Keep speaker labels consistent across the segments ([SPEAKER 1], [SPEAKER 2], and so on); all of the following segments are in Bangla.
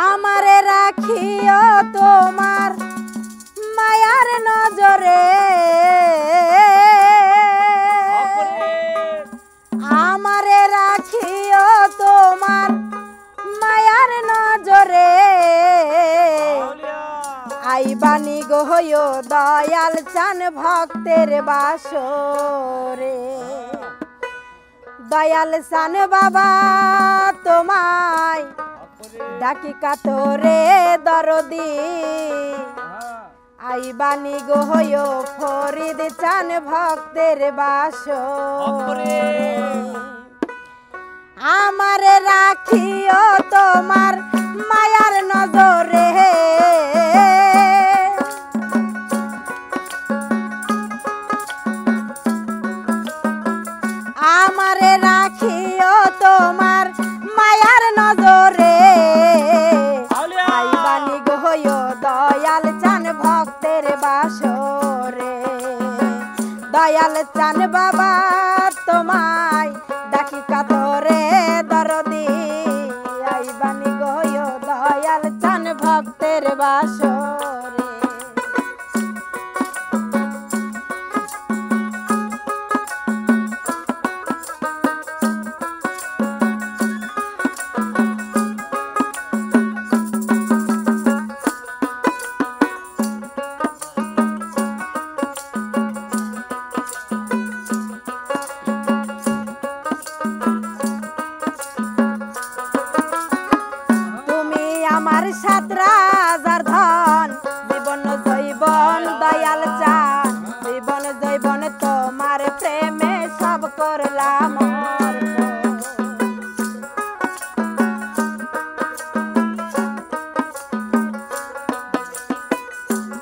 [SPEAKER 1] আমারে রাখিও তোমার মায়ার নজরে, আমারে রাখিও তোমার মায়ার নজরে। আইবানি গো হইও দয়াল চান ভক্তের বাসরে। দয়াল চান বাবা তোমায় ডাকি কাতরে দরদি। আইবানি গো হইও ফরিদ চান ভক্তের বাসরে। আমারে রাখিও তোমার মায়ার নজরে, আমারে রাখিও তোমার মায়ার নজরে। আইবানি গো হইও দয়াল চান ভক্তের বাসরে। দয়াল চান বাবা তোমায় ডাকি কাতরে দরদি। আইবানি গো হইও দয়াল চান ভক্তের বাসরে। আমার সাত রাজার ধন জীবন জৈবন দয়াল চান। জীবন জৈবন তোমার প্রেমে সব করলাম অর্পণ।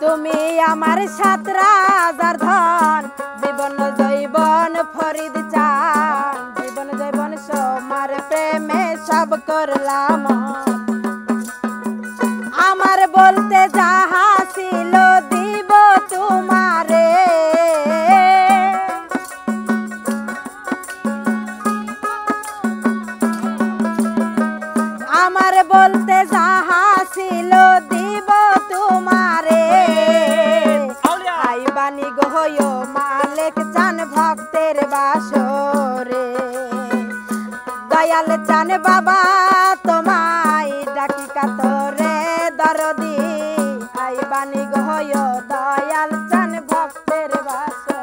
[SPEAKER 1] তুমি আমার সাত রাজার ধন জীবন জৈবন ফরিদ চান। জীবন জৈবন তোমার প্রেমে সব করলাম। আমার বলতে যাহা ছিল দিব তোমারে, আমার বলতে যাহা ছিল দিব তোমারে। আইবানি গো হইও মালিক চান ভক্তের বাসরে। দয়াল চান বাবা তোমায় ডাকি কাতরে দরদি। আইবানি গো হইও দয়াল চান ভক্তের বাসরে।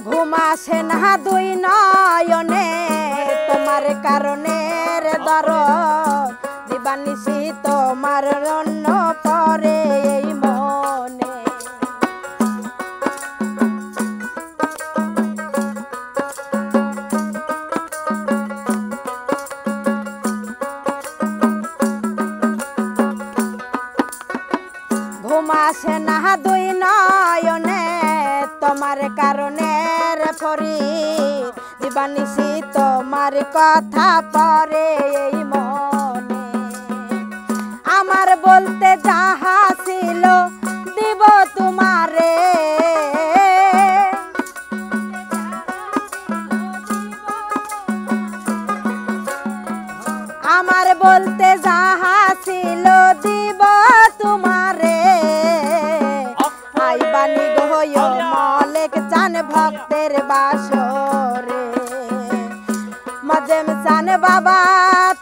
[SPEAKER 1] ঘুমাসে না দুই নয়নে তোমার কারণে রে দরদ। দিবানিশি তোমার রন্ন পরে এই মনে। ঘুমাসে না দুই নয়নে তোমার কারণে রে ফরিদ। দিবানিশি তোমার কথা পরে এই মনে। আমার বলতে যাহা ছিল দিব তোমারে, আমার বলতে যাহা ছিল দিব তোমারে। আইবানি গো হইও মালিক চান ভক্তের বাসরে। মজেম চান বাবা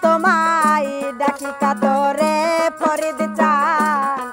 [SPEAKER 1] তোমায় ডাকি কাতরে ফরিদ চান।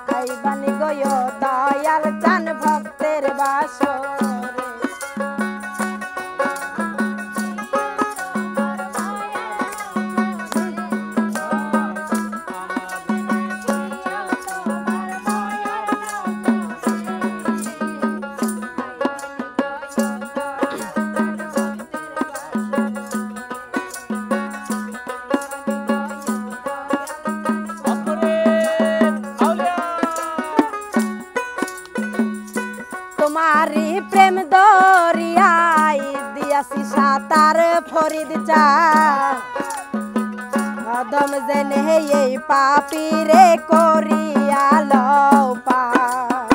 [SPEAKER 1] ফরিদ চান অদম জেনে এই পাপি রে করিয়া লও পার।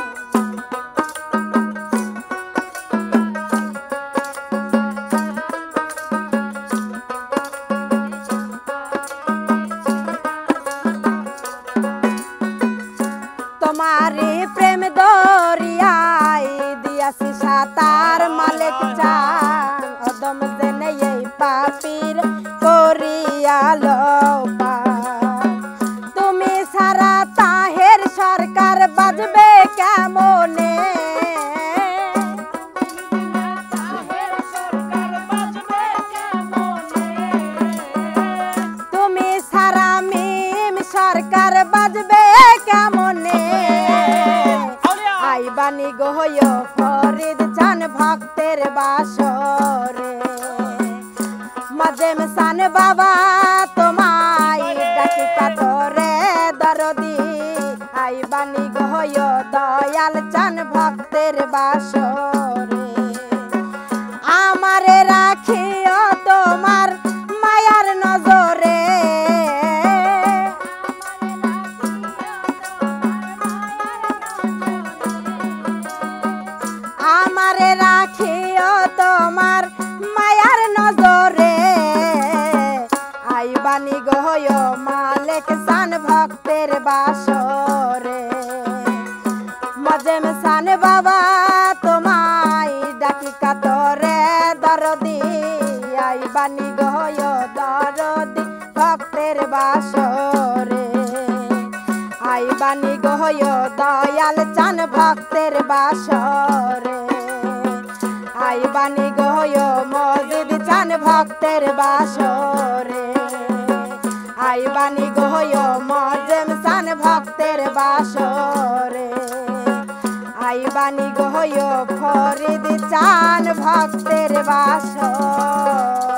[SPEAKER 1] তোমারি প্রেম দরিয়ায় দিয়াছি সাতার মালিক চান অদম জেনে এই পাপির করিয়া লও পার। তুমি সারা তাহের সরকার বাজবে কেমনে তুমি সারা মিম সরকার বাজবে কেমনে আইবানি গহয় ফরিদ চান ভক্তের বাসরে মাজেম সান বাবা তোমায় ডাকি কাতরে দরদি আইবানি গহয় দয়াল চান ভক্তের বাসরে আমারে রাখিও তোমার মায়ার নজরে আমারে রাখিও তোমার মায়ার নজরে আইবানি গহয় মালিক সান ভক্তের বাসরে মাজেম সান বাবা তোমায় ডাকি কাতরে দরদি আইবানি গহয় দরদি ভক্তের বাসরে আইবানি গহয় দয়াল চান ভক্তের বাসরে আইবানি গহয় মজিদ চান ভক্তের বাসরে আইবানি গহয় মজেম চান ভক্তের বাসরে আইবানি গহয় ফরিদ চান ভক্তের বাসরে।